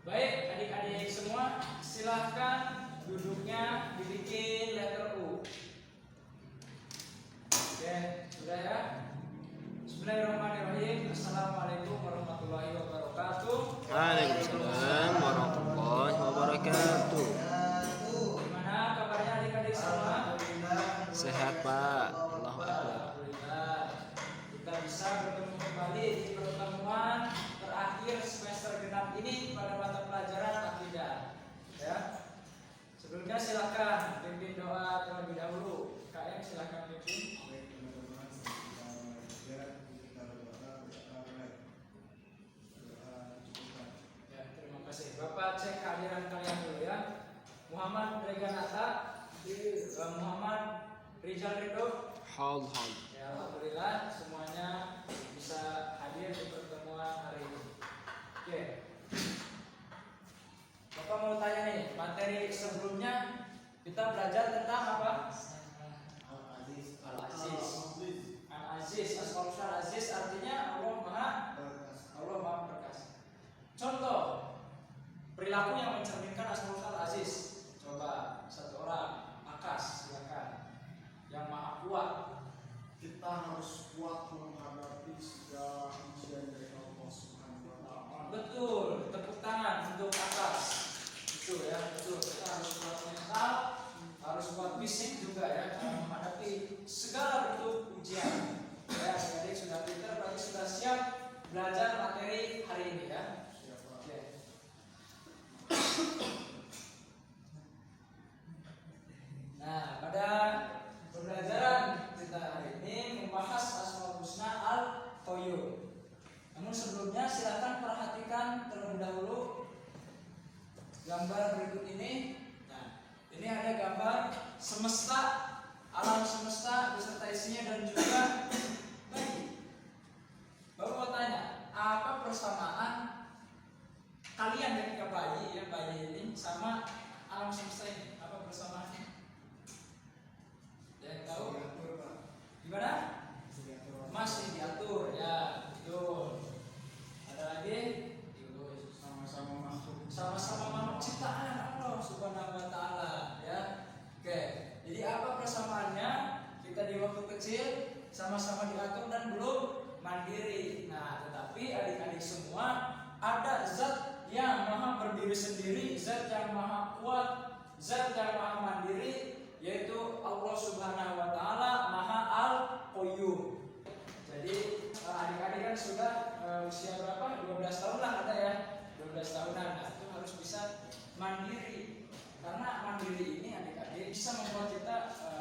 Baik, adik-adik semua, silahkan duduknya dibikin letter U. Oke, sudah ya. Bismillahirrahmanirrahim. Assalamualaikum warahmatullahi wabarakatuh. Waalaikumsalam warahmatullahi wabarakatuh. Gimana kabarnya adik-adik semua? Sehat Pak. Allahu Akbar. Alhamdulillah. Kita bisa bertemu kembali di pertemuan terakhir semester genap ini pada mata pelajaran akidah. Ya. Sebelumnya silakan pimpin doa terlebih dahulu. KM silakan pimpin. Ya, terima kasih. Bapak cek kehadiran kalian dulu ya. Muhammad Reganata, Muhammad Rizal Ridho. Hal. Ya, alhamdulillah semuanya bisa hadir di pertemuan hari ini. Oke. Bapak mau tanya nih, materi sebelumnya kita belajar tentang apa? Al-Aziz. Al-Aziz, Asmaul Aziz artinya Allah Maha Perkasa. Contoh perilaku yang mencerminkan Asmaul Aziz. Coba satu orang, Akas, silakan. Yang Maha Kuat. Kita harus kuat menghadapi segala ujian dari Allah Subhanahu wa Ta'ala. Betul, tepuk tangan untuk Akas. Betul ya, betul. Kita harus kuat mental, harus kuat fisik juga ya, menghadapi segala bentuk ujian. Ya, adik sudah pintar, berarti sudah siap belajar materi hari ini ya. Oke. Nah, pada pembelajaran kita hari ini membahas Asmaul Husna Al-Qayyum. Namun sebelumnya silakan perhatikan terlebih dahulu gambar berikut ini. Nah, ini ada gambar semesta, alam semesta beserta isinya dan juga bayi. Bapak mau tanya, apa persamaan kalian ketika bayi ini sama alam semesta ini? Apa persamaannya? Yang tahu? Gimana? Masih diatur ya, betul. Ada lagi? Sama-sama makhluk. Sama-sama makhluk ciptaan Allah Subhanahu wa Ta'ala ya. Oke, jadi apa persamaannya? Kita di waktu kecil sama-sama diatur dan belum mandiri. Nah, tetapi adik-adik semua ada zat yang maha berdiri sendiri, zat yang maha kuat, zat yang maha mandiri, yaitu Allah Subhanahu wa Ta'ala Maha Al-Qayyum. Jadi adik-adik kan sudah usia berapa? 12 tahun lah ada ya. 12 tahunan. Nah, itu harus bisa mandiri. Karena mandiri ini adik-adik bisa membuat kita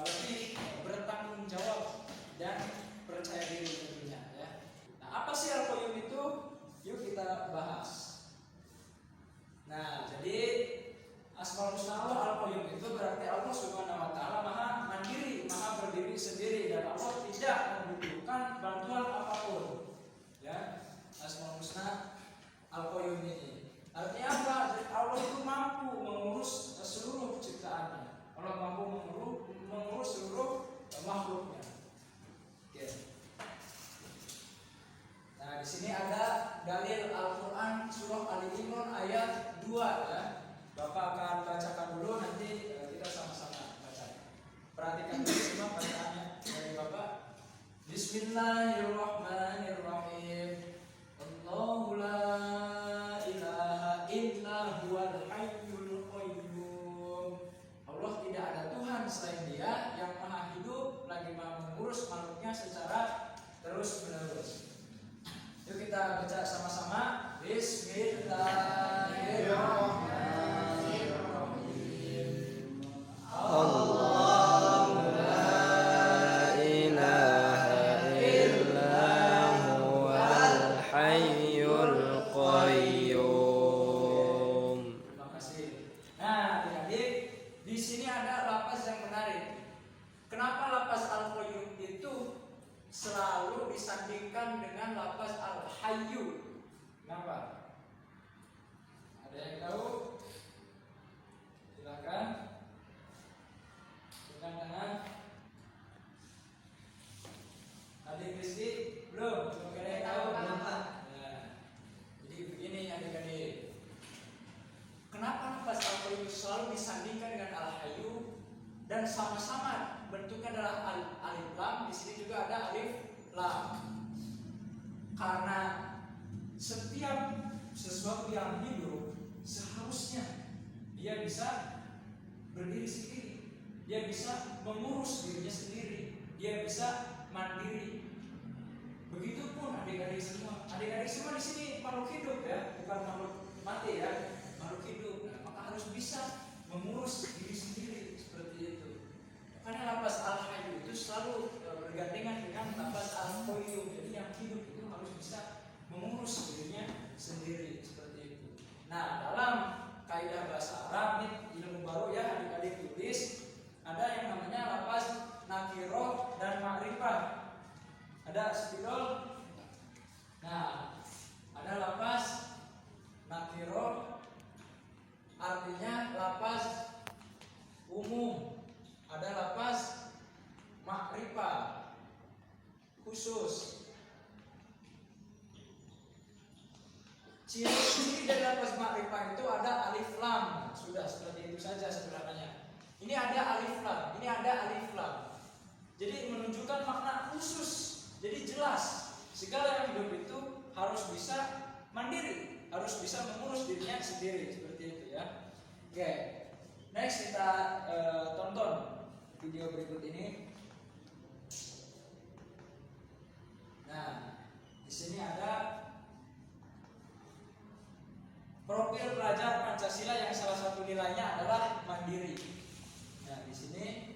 lebih bertanggung jawab dan percaya diri tentunya ya. Nah, apa sih Al-Qayyum itu? Yuk kita bahas. Nah, jadi Asmaul Husna Allah Al-Qayyum itu berarti Allah Subhanahu wa Ta'ala Maha mandiri, Maha berdiri sendiri, dan Allah tidak membutuhkan bantuan apapun. Ya, Asmaul Husna Al-Qayyum ini artinya apa? Allah itu mampu mengurus seluruh ciptaannya. Allah mampu mengurus seluruh makhluknya. Oke. Nah, di sini ada dalil Al-Qur'an surah Ali Imran ayat 2 ya. Bapak akan bacakan dulu, nanti kita sama-sama baca. Perhatikan dulu semua bacaannya dari Bapak. Bismillahirrahmanirrahim. Allahu la ilaha illa huwal hayyul qayyum. Allah tidak ada Tuhan selain Dia yang maha hidup lagi maha mengurus makhluknya secara terus-menerus. Yuk kita baca sama-sama. Bismillahirrahmanirrahim. Allahu la ilaha illa huwal hayyul qayyum. Terima kasih. Nah, adik-adik, di sini ada lafaz yang menarik. Kenapa lafaz Al-Qayyum itu selalu disandingkan dengan lafaz Al-Hayyu? Kenapa? selalu disandingkan dengan al-hayyu dan sama-sama bentuknya adalah alif lam. Di sini juga ada alif lam. Karena setiap sesuatu yang hidup seharusnya dia bisa berdiri sendiri, dia bisa mengurus dirinya sendiri, dia bisa mandiri. Begitupun adik-adik semua. Adik-adik semua di sini makhluk hidup ya, bukan makhluk mati ya, makhluk hidup. Nah, maka harus bisa mengurus diri sendiri seperti itu. Karena lafaz al-hayyu itu selalu bergandengan dengan lafaz al-qayyum. Jadi yang hidup itu harus bisa mengurus dirinya sendiri seperti itu. Nah, dalam kaidah bahasa Arab ini ilmu baru ya adik-adik tulis, ada yang namanya lafaz nakirah dan ma'rifah. Ada spidol. Nah, ada lafaz nakirah artinya lafaz umum. Ada lafaz ma'rifah khusus. Ciri-ciri dari lafaz ma'rifah itu ada alif lam. Sudah seperti itu saja sederhananya. Ini ada alif lam, ini ada alif lam. Jadi menunjukkan makna khusus. Jadi jelas segala yang hidup itu harus bisa mandiri, harus bisa mengurus dirinya sendiri seperti itu ya. Oke, next kita tonton video berikut ini. Nah, di sini ada profil pelajar Pancasila yang salah satu nilainya adalah mandiri. Nah, di sini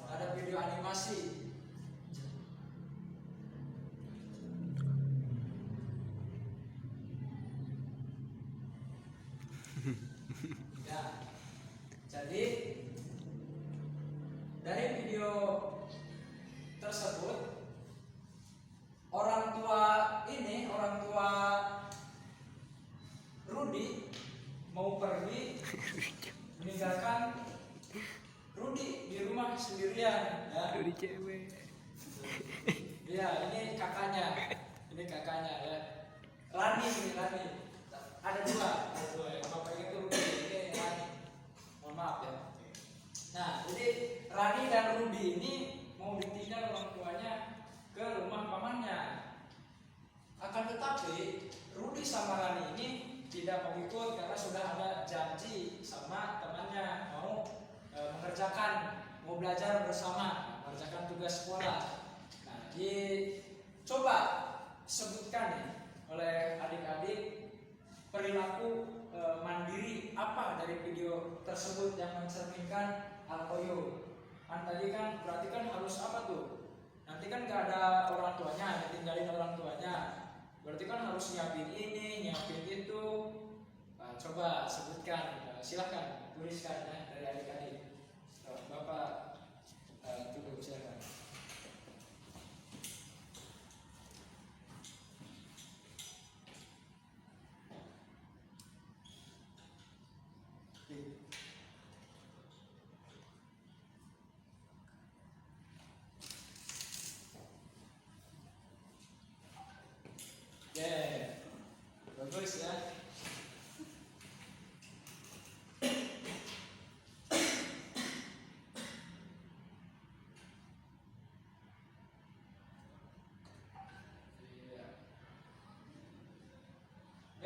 ada video animasi. Ya, jadi dari video tersebut orang tua Rudi mau pergi meninggalkan Rudi di rumah sendirian ya. Dari cewek. Ya, ini kakaknya ya. Rani. Ada dua ya. Bapak itu Rudi, ini Rani. Mohon maaf ya. Nah, jadi Rani dan Rudi ini mau ditinggal orang tuanya ke rumah pamannya. Akan tetapi Rudi sama Rani ini tidak mau ikut karena sudah ada janji sama temannya mau mau belajar bersama, mengerjakan tugas sekolah. Nah, coba sebutkan nih oleh adik-adik perilaku mandiri apa dari video tersebut yang mencerminkan al-qayyum. Kan tadi kan berarti kan harus apa tuh? Nanti kan gak ada orang tuanya, ditinggalin orang tuanya. Berarti kan harus nyiapin ini, nyiapin itu. Nah, coba sebutkan, silahkan tuliskan ya dari adik-adik. Bapak tunggu silakan. Bagus ya.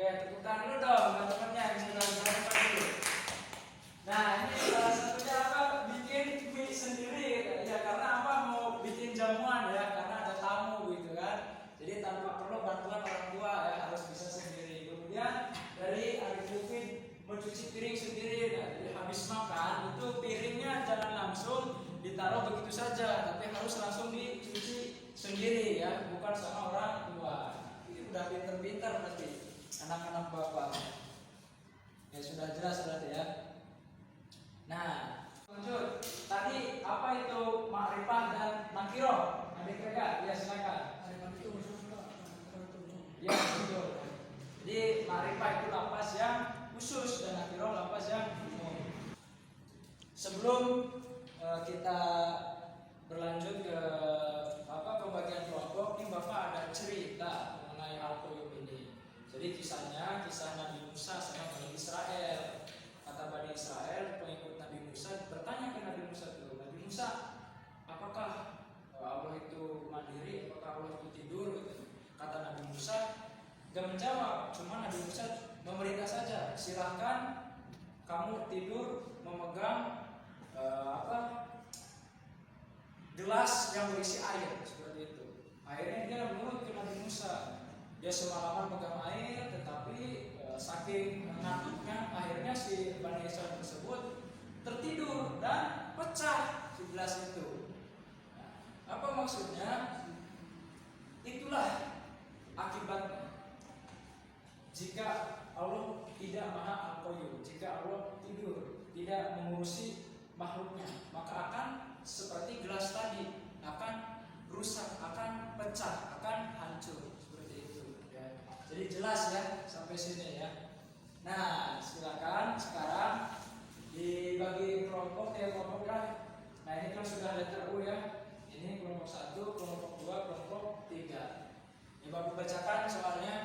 Oke, tepuk tangan dulu dong teman-temannya yang sudah berapa dulu. Nah, ini salah satunya apa? Bikin mie sendiri ya, karena apa? Mau bikin jamuan ya, karena ada tamu gitu kan. Jadi tanpa perlu bantuan orang tua ya, harus bisa sendiri. Kemudian dari adik Mufid mencuci piring sendiri. Nah, jadi habis makan itu piringnya jangan langsung ditaruh begitu saja, tapi harus langsung dicuci sendiri ya, bukan sama orang tua. Ini udah pintar-pintar berarti anak-anak bapak. Ya sudah jelas berarti ya. Nah, lanjut. Tadi apa itu ma'rifah dan nakirah? Adik Rega, ya silakan. Ya betul. Jadi ma'rifah itu lafaz yang khusus dan nakirah lafaz yang umum. Sebelum kita berlanjut ke pembagian kelompok, ini Bapak ada cerita mengenai al-qayyum ini. Jadi kisah Nabi Musa sama Bani Israel. Kata kamu tidur memegang gelas yang berisi air seperti itu. Akhirnya dia menurut ke Nabi Musa, dia semalaman pegang air, tetapi saking ngantuknya akhirnya si Bani Israil tersebut tertidur dan pecah si gelas itu. Nah, apa maksudnya? Itulah akibatnya. Jika Allah tidak maha al-qayyum, jika Allah tidur, tidak mengurusi makhluknya, maka akan seperti gelas tadi, akan rusak, akan pecah, akan hancur seperti itu. Ya. Jadi jelas ya sampai sini ya. Nah, silakan sekarang dibagi kelompok ya kelompok ya. Nah ini kan sudah letter U ya. Ini kelompok 1, kelompok 2, kelompok 3. Ini Bapak bacakan soalnya.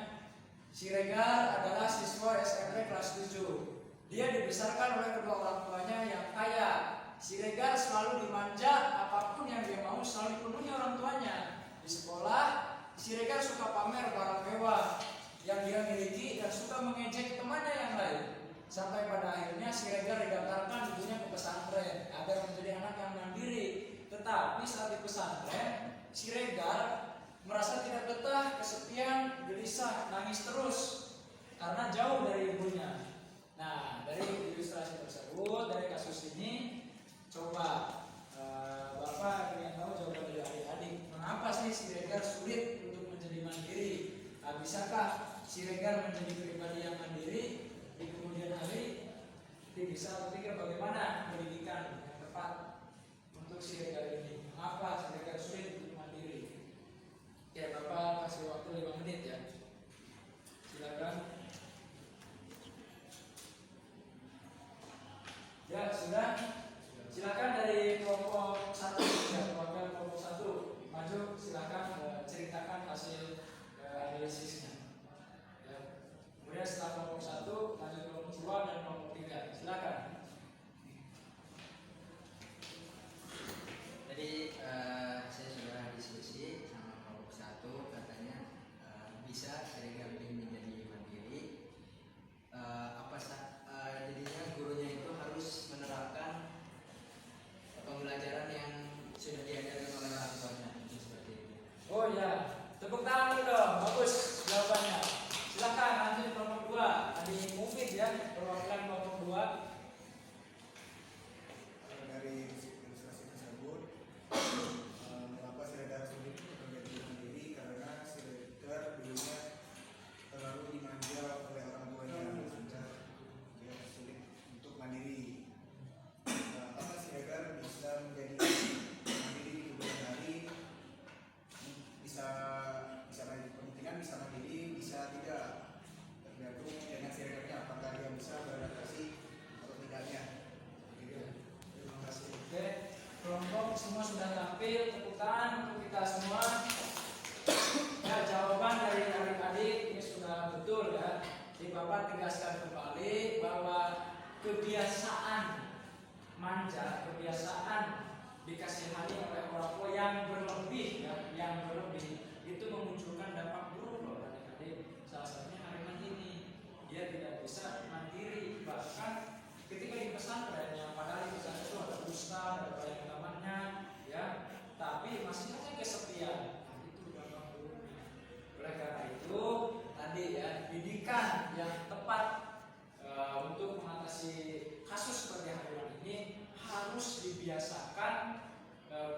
Siregar adalah siswa SMP kelas 7. Dia dibesarkan oleh kedua orang tuanya yang kaya. Siregar selalu dimanja, apapun yang dia mau selalu dipenuhi orang tuanya. Di sekolah, Siregar suka pamer barang mewah yang dia miliki dan suka mengejek temannya yang lain. Sampai pada akhirnya Siregar didaftarkan ibunya ke pesantren agar menjadi anak yang mandiri. Tetapi saat di pesantren, Siregar merasa tidak betah, kesepian, gelisah, nangis terus karena jauh dari ibunya. Nah, dari ilustrasi tersebut, dari kasus ini, coba Bapak ingin tahu jawaban dari adik-adik. Mengapa sih Siregar sulit untuk menjadi mandiri? Bisakah Siregar menjadi pribadi yang mandiri di kemudian hari? Bisa berpikir bagaimana pendidikan yang tepat untuk Siregar ini? Mengapa Siregar sulit untuk mandiri? Ya, Bapak kasih waktu 5 menit ya. Silakan. Ya, sudah. Silakan dari kelompok 1 ya, kelompok 1 maju silakan ceritakan hasil analisisnya. Ya. Kemudian setelah kelompok 1 lanjut kelompok 2 dan kelompok 3. Silakan. Jadi saya sudah diskusi sama kelompok 1, katanya bisa Siregar ini menjadi mandiri. Jadinya gurunya itu harus menerapkan pembelajaran yang sudah diajarkan oleh orang tuanya, seperti itu. Oh ya, tepuk tangan dulu dong, bagus jawabannya. Silakan lanjut kelompok 2. Adi Mufid ya, perwakilan kelompok 2. Dari ilustrasi tersebut, mengapa Siregar sulit menjadi mandiri? Karena Siregar dulunya terlalu dimanja oleh orang tuanya sehingga dia sulit untuk mandiri. Apakah Siregar bisa menjadi mandiri di kemudian hari? Bisa kemungkinan bisa mandiri, bisa tidak, tergantung dengan Siregarnya apakah dia bisa beradaptasi atau tidaknya. Terima kasih. Oke, kelompok semua sudah tampil, tepuk tangan untuk kita semua. Ya, jawaban dari adik-adik ini sudah betul ya. Jadi Bapak tegaskan kembali bahwa kebiasaan manja, kebiasaan dikasihani oleh orang tua yang berlebih ya, yang berlebih itu memunculkan dampak buruk loh adik-adik. Salah satunya hari ini dia tidak bisa mandiri, bahkan ketika di pesantren yang padahal di pesantren itu ada ustaz, ada banyak temannya ya, tapi masih saja kesepian. Nah, itu dampak buruknya. Oleh karena itu tadi ya, didikan yang tepat untuk mengatasi kasus seperti harian ini harus dibiasakan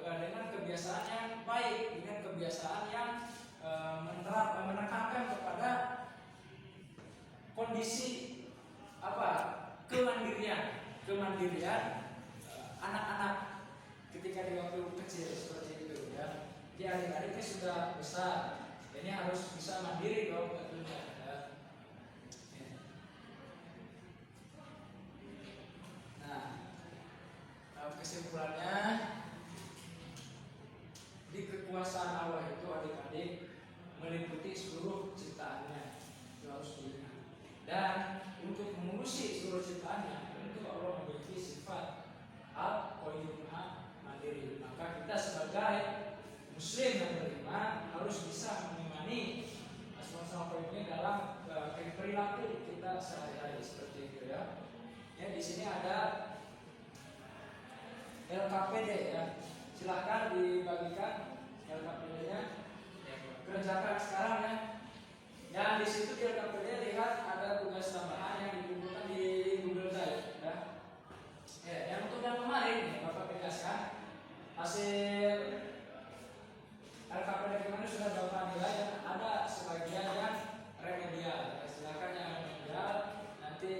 dengan kebiasaan yang baik, dengan kebiasaan yang menekankan kepada kondisi kemandirian anak-anak ketika di waktu kecil seperti itu ya. Jadi adik-adiknya sudah besar, ini harus bisa mandiri dong tentunya ya. Nah, kesimpulannya di kekuasaan Allah itu adik-adik meliputi seluruh ciptaannya, itu harus diingat. Dan untuk mengurusi seluruh ciptaannya tentu Allah memiliki sifat al-qayyum, mandiri. Maka kita sebagai muslim yang beriman harus bisa mengimani asma-asma qayyum ini dalam perilaku kita sehari-hari seperti itu ya. Ya, di sini ada LKPD ya. Silahkan dibagikan LKPD-nya. Kerjakan sekarang ya. Dan di situ di LKPD lihat ada tugas tambahan yang dikumpulkan di Google Drive ya. Ya, yang untuk yang kemarin Bapak tegaskan hasil LKPD kemarin sudah Bapak nilai dan ada sebagian yang remedial. Ya, silakan yang remedial nanti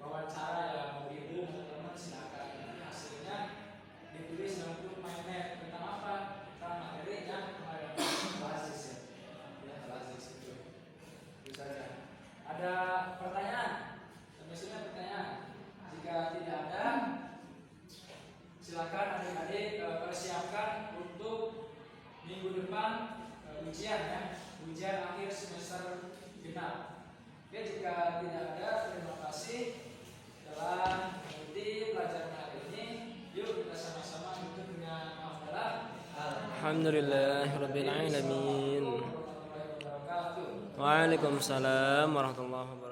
wawancara ya mau ibu teman-teman silakan. Nanti hasilnya ditulis dalam buku mindmap tentang apa? Tentang materi yang kemarin basis ya. Ya, basis itu. Itu saja. Ada pertanyaan? Sampai sini ada pertanyaan? Jika tidak ada, silakan adik-adik persiapkan untuk minggu depan ujian ya, ujian akhir semester genap. Oke, jika tidak ada, terima kasih telah mengikuti pelajaran hari ini. Yuk kita sama-sama tutup dengan hamdalah. Alhamdulillahirabbil alamin. Warahmatullahi wabarakatuh. Waalaikumsalam warahmatullahi wabarakatuh.